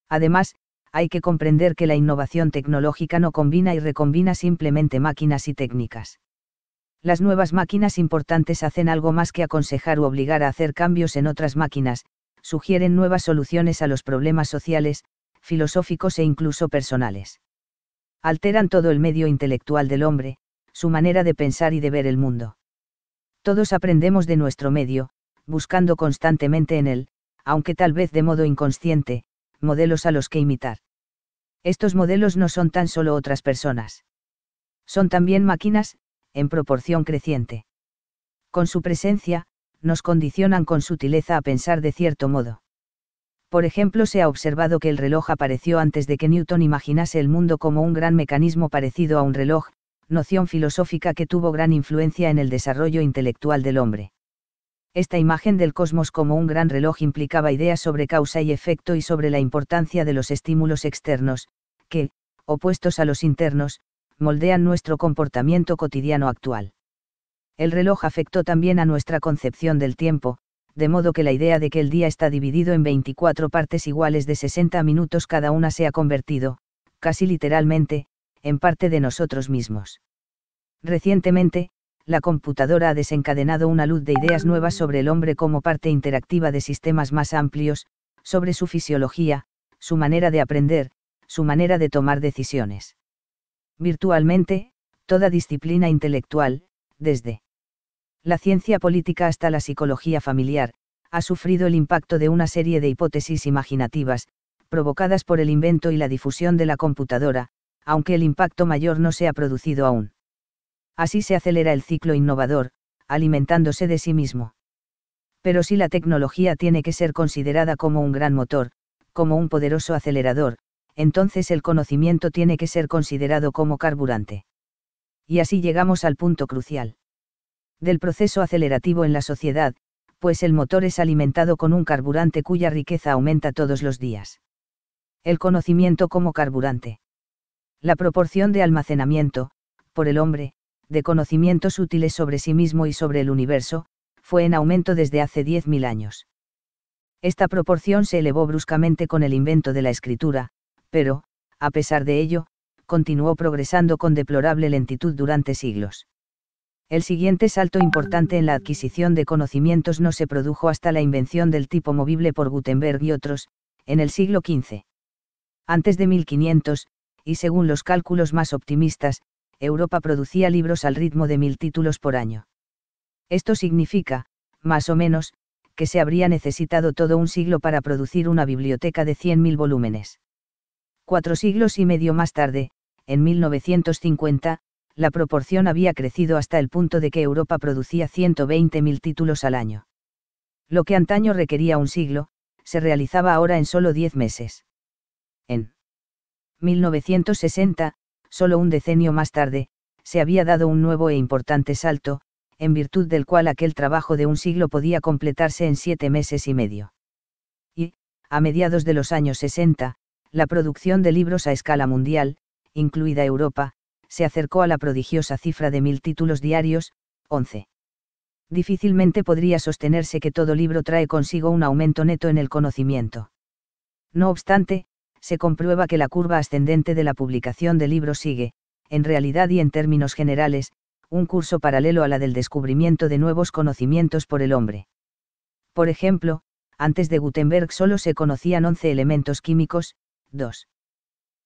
Además, hay que comprender que la innovación tecnológica no combina y recombina simplemente máquinas y técnicas. Las nuevas máquinas importantes hacen algo más que aconsejar u obligar a hacer cambios en otras máquinas, sugieren nuevas soluciones a los problemas sociales, filosóficos e incluso personales. Alteran todo el medio intelectual del hombre, su manera de pensar y de ver el mundo. Todos aprendemos de nuestro medio, buscando constantemente en él, aunque tal vez de modo inconsciente, modelos a los que imitar. Estos modelos no son tan solo otras personas. Son también máquinas, en proporción creciente. Con su presencia, nos condicionan con sutileza a pensar de cierto modo. Por ejemplo, se ha observado que el reloj apareció antes de que Newton imaginase el mundo como un gran mecanismo parecido a un reloj, noción filosófica que tuvo gran influencia en el desarrollo intelectual del hombre. Esta imagen del cosmos como un gran reloj implicaba ideas sobre causa y efecto y sobre la importancia de los estímulos externos, que, opuestos a los internos, moldean nuestro comportamiento cotidiano actual. El reloj afectó también a nuestra concepción del tiempo, de modo que la idea de que el día está dividido en 24 partes iguales de 60 minutos cada una se ha convertido, casi literalmente, en parte de nosotros mismos. Recientemente, la computadora ha desencadenado una luz de ideas nuevas sobre el hombre como parte interactiva de sistemas más amplios, sobre su fisiología, su manera de aprender, su manera de tomar decisiones. Virtualmente, toda disciplina intelectual, desde la ciencia política hasta la psicología familiar, ha sufrido el impacto de una serie de hipótesis imaginativas, provocadas por el invento y la difusión de la computadora, aunque el impacto mayor no se ha producido aún. Así se acelera el ciclo innovador, alimentándose de sí mismo. Pero si la tecnología tiene que ser considerada como un gran motor, como un poderoso acelerador, entonces el conocimiento tiene que ser considerado como carburante. Y así llegamos al punto crucial del proceso acelerativo en la sociedad, pues el motor es alimentado con un carburante cuya riqueza aumenta todos los días. El conocimiento como carburante. La proporción de almacenamiento, por el hombre, de conocimientos útiles sobre sí mismo y sobre el universo, fue en aumento desde hace 10.000 años. Esta proporción se elevó bruscamente con el invento de la escritura, pero, a pesar de ello, continuó progresando con deplorable lentitud durante siglos. El siguiente salto importante en la adquisición de conocimientos no se produjo hasta la invención del tipo movible por Gutenberg y otros, en el siglo XV. Antes de 1500, y según los cálculos más optimistas, Europa producía libros al ritmo de 1000 títulos por año. Esto significa, más o menos, que se habría necesitado todo un siglo para producir una biblioteca de 100.000 volúmenes. 4 siglos y medio más tarde, en 1950, la proporción había crecido hasta el punto de que Europa producía 120.000 títulos al año. Lo que antaño requería un siglo, se realizaba ahora en solo 10 meses. En 1960, solo un decenio más tarde, se había dado un nuevo e importante salto, en virtud del cual aquel trabajo de un siglo podía completarse en 7 meses y medio. Y, a mediados de los años 60, la producción de libros a escala mundial, incluida Europa, se acercó a la prodigiosa cifra de 1000 títulos diarios, 11. Difícilmente podría sostenerse que todo libro trae consigo un aumento neto en el conocimiento. No obstante, se comprueba que la curva ascendente de la publicación de libros sigue, en realidad y en términos generales, un curso paralelo a la del descubrimiento de nuevos conocimientos por el hombre. Por ejemplo, antes de Gutenberg solo se conocían 11 elementos químicos, 2.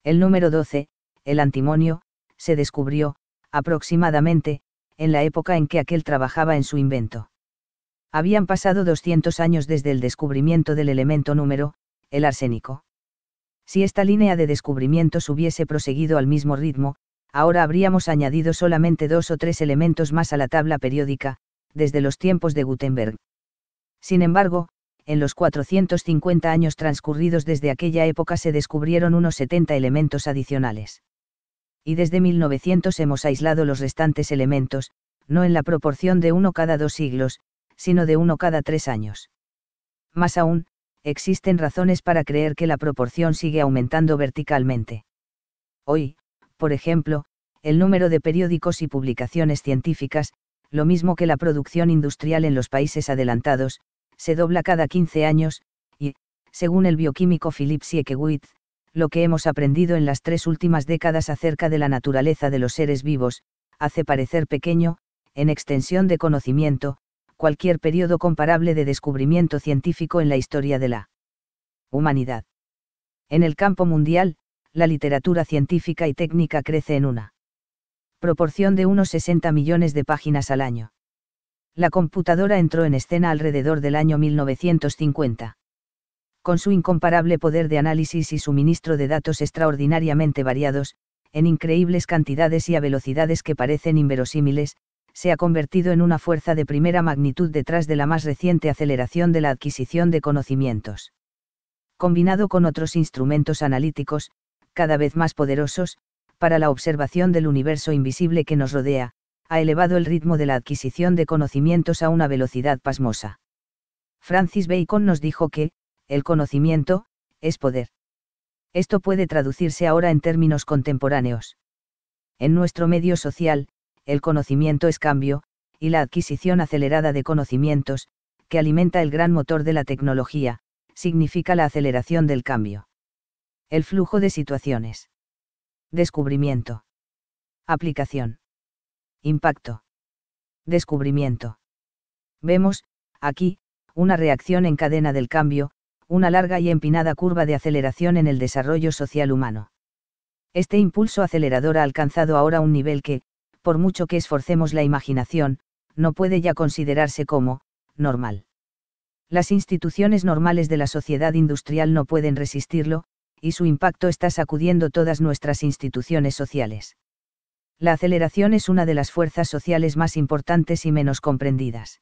El número 12, el antimonio, se descubrió, aproximadamente, en la época en que aquel trabajaba en su invento. Habían pasado 200 años desde el descubrimiento del elemento número, el arsénico. Si esta línea de descubrimientos hubiese proseguido al mismo ritmo, ahora habríamos añadido solamente 2 o 3 elementos más a la tabla periódica, desde los tiempos de Gutenberg. Sin embargo, en los 450 años transcurridos desde aquella época se descubrieron unos 70 elementos adicionales. Y desde 1900 hemos aislado los restantes elementos, no en la proporción de 1 cada 2 siglos, sino de 1 cada 3 años. Más aún, existen razones para creer que la proporción sigue aumentando verticalmente. Hoy, por ejemplo, el número de periódicos y publicaciones científicas, lo mismo que la producción industrial en los países adelantados, se dobla cada 15 años, y, según el bioquímico Philip Siekewitz, lo que hemos aprendido en las 3 últimas décadas acerca de la naturaleza de los seres vivos, hace parecer pequeño, en extensión de conocimiento, cualquier periodo comparable de descubrimiento científico en la historia de la humanidad. En el campo mundial, la literatura científica y técnica crece en una proporción de unos 60 millones de páginas al año. La computadora entró en escena alrededor del año 1950. Con su incomparable poder de análisis y suministro de datos extraordinariamente variados, en increíbles cantidades y a velocidades que parecen inverosímiles, se ha convertido en una fuerza de primera magnitud detrás de la más reciente aceleración de la adquisición de conocimientos. Combinado con otros instrumentos analíticos, cada vez más poderosos, para la observación del universo invisible que nos rodea, ha elevado el ritmo de la adquisición de conocimientos a una velocidad pasmosa. Francis Bacon nos dijo que, el conocimiento, es poder. Esto puede traducirse ahora en términos contemporáneos. En nuestro medio social, el conocimiento es cambio, y la adquisición acelerada de conocimientos, que alimenta el gran motor de la tecnología, significa la aceleración del cambio. El flujo de situaciones. Descubrimiento. Aplicación. Impacto. Descubrimiento. Vemos, aquí, una reacción en cadena del cambio, una larga y empinada curva de aceleración en el desarrollo social humano. Este impulso acelerador ha alcanzado ahora un nivel que, por mucho que esforcemos la imaginación, no puede ya considerarse como normal. Las instituciones normales de la sociedad industrial no pueden resistirlo, y su impacto está sacudiendo todas nuestras instituciones sociales. La aceleración es una de las fuerzas sociales más importantes y menos comprendidas.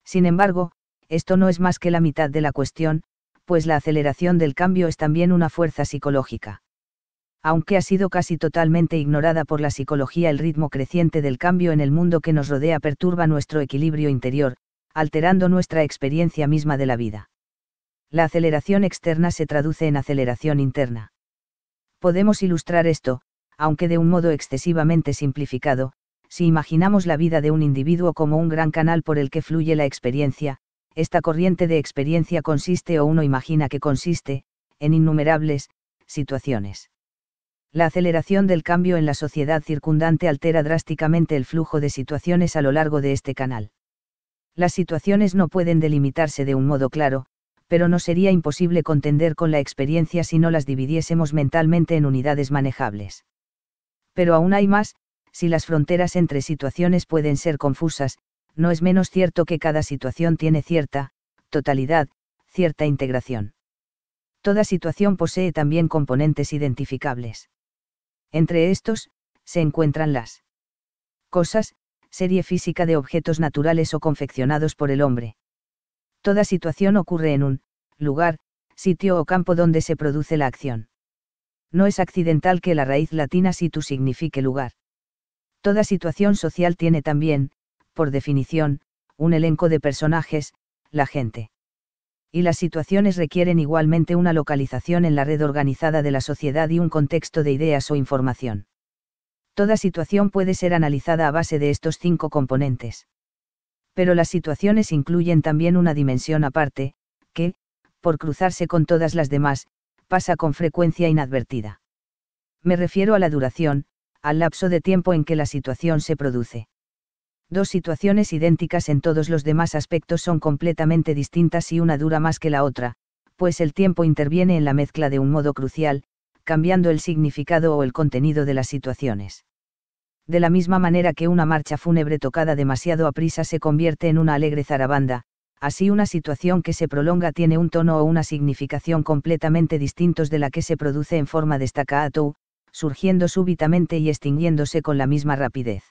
Sin embargo, esto no es más que la mitad de la cuestión, pues la aceleración del cambio es también una fuerza psicológica. Aunque ha sido casi totalmente ignorada por la psicología, el ritmo creciente del cambio en el mundo que nos rodea perturba nuestro equilibrio interior, alterando nuestra experiencia misma de la vida. La aceleración externa se traduce en aceleración interna. Podemos ilustrar esto, aunque de un modo excesivamente simplificado, si imaginamos la vida de un individuo como un gran canal por el que fluye la experiencia. Esta corriente de experiencia consiste, o uno imagina que consiste, en innumerables situaciones. La aceleración del cambio en la sociedad circundante altera drásticamente el flujo de situaciones a lo largo de este canal. Las situaciones no pueden delimitarse de un modo claro, pero no sería imposible contender con la experiencia si no las dividiésemos mentalmente en unidades manejables. Pero aún hay más, si las fronteras entre situaciones pueden ser confusas, no es menos cierto que cada situación tiene cierta totalidad, cierta integración. Toda situación posee también componentes identificables. Entre estos, se encuentran las cosas, serie física de objetos naturales o confeccionados por el hombre. Toda situación ocurre en un lugar, sitio o campo donde se produce la acción. No es accidental que la raíz latina situ signifique lugar. Toda situación social tiene también, por definición, un elenco de personajes, la gente. Y las situaciones requieren igualmente una localización en la red organizada de la sociedad y un contexto de ideas o información. Toda situación puede ser analizada a base de estos 5 componentes. Pero las situaciones incluyen también una dimensión aparte, que, por cruzarse con todas las demás, pasa con frecuencia inadvertida. Me refiero a la duración, al lapso de tiempo en que la situación se produce. Dos situaciones idénticas en todos los demás aspectos son completamente distintas y una dura más que la otra, pues el tiempo interviene en la mezcla de un modo crucial, cambiando el significado o el contenido de las situaciones. De la misma manera que una marcha fúnebre tocada demasiado aprisa se convierte en una alegre zarabanda, así una situación que se prolonga tiene un tono o una significación completamente distintos de la que se produce en forma de staccato, surgiendo súbitamente y extinguiéndose con la misma rapidez.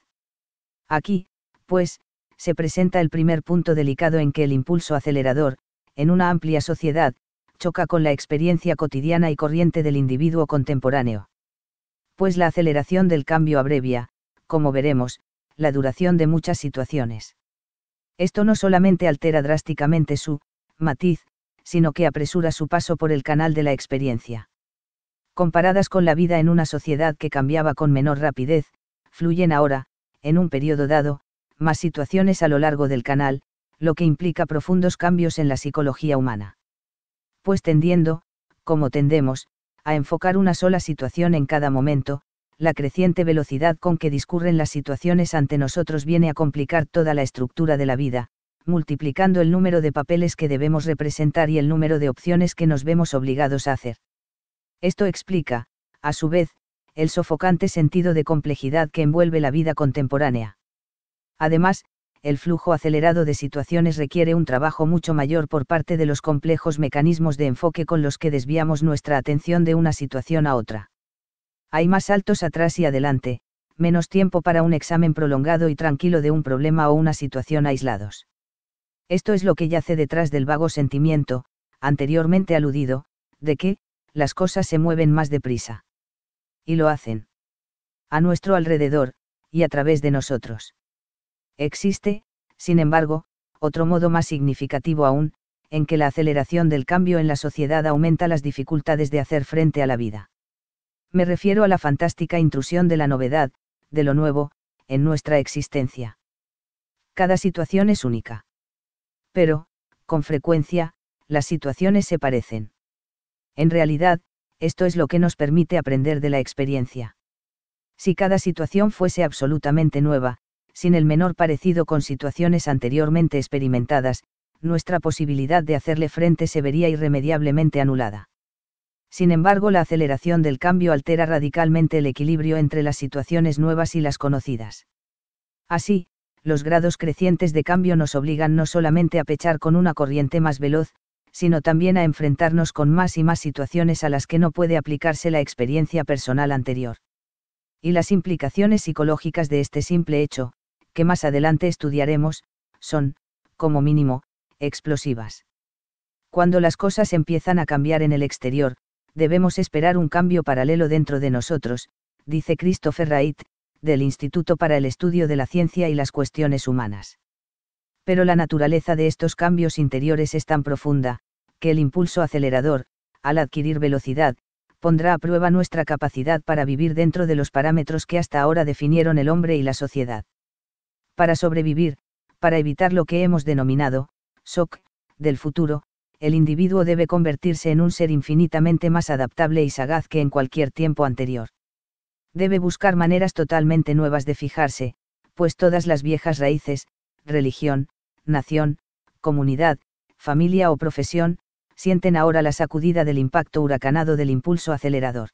Aquí, pues, se presenta el primer punto delicado en que el impulso acelerador, en una amplia sociedad, choca con la experiencia cotidiana y corriente del individuo contemporáneo. Pues la aceleración del cambio abrevia, como veremos, la duración de muchas situaciones. Esto no solamente altera drásticamente su matiz, sino que apresura su paso por el canal de la experiencia. Comparadas con la vida en una sociedad que cambiaba con menor rapidez, fluyen ahora, en un periodo dado, más situaciones a lo largo del canal, lo que implica profundos cambios en la psicología humana. Pues tendiendo, como tendemos, a enfocar una sola situación en cada momento, la creciente velocidad con que discurren las situaciones ante nosotros viene a complicar toda la estructura de la vida, multiplicando el número de papeles que debemos representar y el número de opciones que nos vemos obligados a hacer. Esto explica, a su vez, el sofocante sentido de complejidad que envuelve la vida contemporánea. Además, el flujo acelerado de situaciones requiere un trabajo mucho mayor por parte de los complejos mecanismos de enfoque con los que desviamos nuestra atención de una situación a otra. Hay más saltos atrás y adelante, menos tiempo para un examen prolongado y tranquilo de un problema o una situación aislados. Esto es lo que yace detrás del vago sentimiento, anteriormente aludido, de que, las cosas se mueven más deprisa. Y lo hacen. A nuestro alrededor, y a través de nosotros. Existe, sin embargo, otro modo más significativo aún, en que la aceleración del cambio en la sociedad aumenta las dificultades de hacer frente a la vida. Me refiero a la fantástica intrusión de la novedad, de lo nuevo, en nuestra existencia. Cada situación es única. Pero, con frecuencia, las situaciones se parecen. En realidad, esto es lo que nos permite aprender de la experiencia. Si cada situación fuese absolutamente nueva, sin el menor parecido con situaciones anteriormente experimentadas, nuestra posibilidad de hacerle frente se vería irremediablemente anulada. Sin embargo, la aceleración del cambio altera radicalmente el equilibrio entre las situaciones nuevas y las conocidas. Así, los grados crecientes de cambio nos obligan no solamente a pechar con una corriente más veloz, sino también a enfrentarnos con más y más situaciones a las que no puede aplicarse la experiencia personal anterior. Y las implicaciones psicológicas de este simple hecho, que más adelante estudiaremos, son, como mínimo, explosivas. Cuando las cosas empiezan a cambiar en el exterior, debemos esperar un cambio paralelo dentro de nosotros, dice Christopher Wright, del Instituto para el Estudio de la Ciencia y las Cuestiones Humanas. Pero la naturaleza de estos cambios interiores es tan profunda, que el impulso acelerador, al adquirir velocidad, pondrá a prueba nuestra capacidad para vivir dentro de los parámetros que hasta ahora definieron el hombre y la sociedad. Para sobrevivir, para evitar lo que hemos denominado, shock, del futuro, el individuo debe convertirse en un ser infinitamente más adaptable y sagaz que en cualquier tiempo anterior. Debe buscar maneras totalmente nuevas de fijarse, pues todas las viejas raíces, religión, nación, comunidad, familia o profesión, sienten ahora la sacudida del impacto huracanado del impulso acelerador.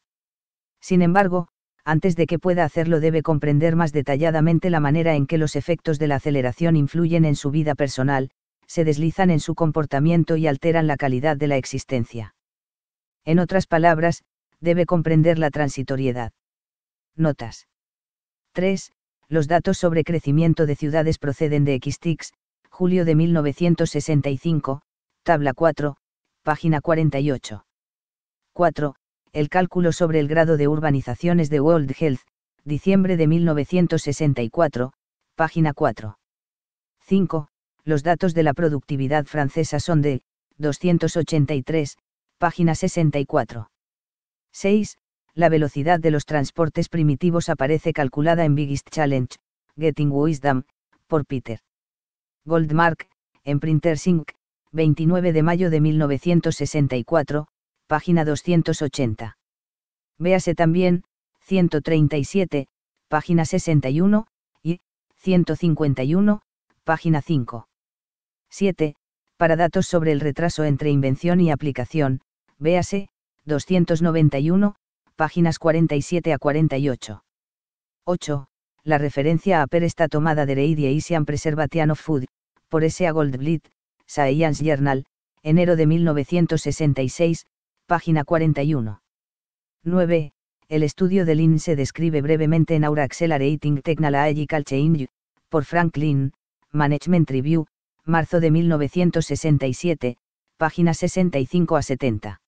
Sin embargo, antes de que pueda hacerlo debe comprender más detalladamente la manera en que los efectos de la aceleración influyen en su vida personal, se deslizan en su comportamiento y alteran la calidad de la existencia. En otras palabras, debe comprender la transitoriedad. Notas. 3. Los datos sobre crecimiento de ciudades proceden de Xtix, julio de 1965, tabla 4, página 48. 4. El cálculo sobre el grado de urbanizaciones de World Health, diciembre de 1964, página 4. 5. Los datos de la productividad francesa son de 283, página 64. 6. La velocidad de los transportes primitivos aparece calculada en Biggest Challenge, Getting Wisdom, por Peter Goldmark, en Printers Inc., 29 de mayo de 1964, página 280. Véase también, 137, página 61, y 151, página 5. 7. Para datos sobre el retraso entre invención y aplicación, véase, 291, páginas 47 a 48. 8. La referencia a PER está tomada de Reid y Asian Preservation of Food, por S. A. Goldblatt, Science Journal, enero de 1966, página 41. 9. El estudio de Lin se describe brevemente en Our Accelerating Technological Change, por Franklin, Management Review, marzo de 1967, páginas 65 a 70.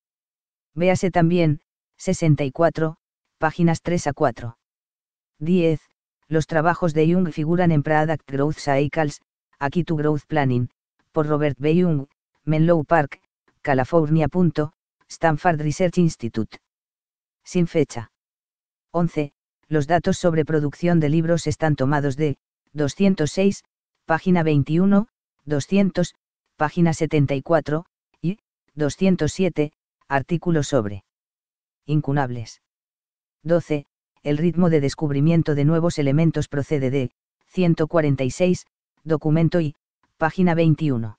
Véase también, 64, páginas 3 a 4. 10. Los trabajos de Young figuran en Product Growth Cycles, A Key to Growth Planning, por Robert B. Young, Menlo Park, California. Stanford Research Institute. Sin fecha. 11. Los datos sobre producción de libros están tomados de 206, página 21, 200, página 74, y 207, artículos sobre incunables. 12. El ritmo de descubrimiento de nuevos elementos procede de 146, documento y, página 21.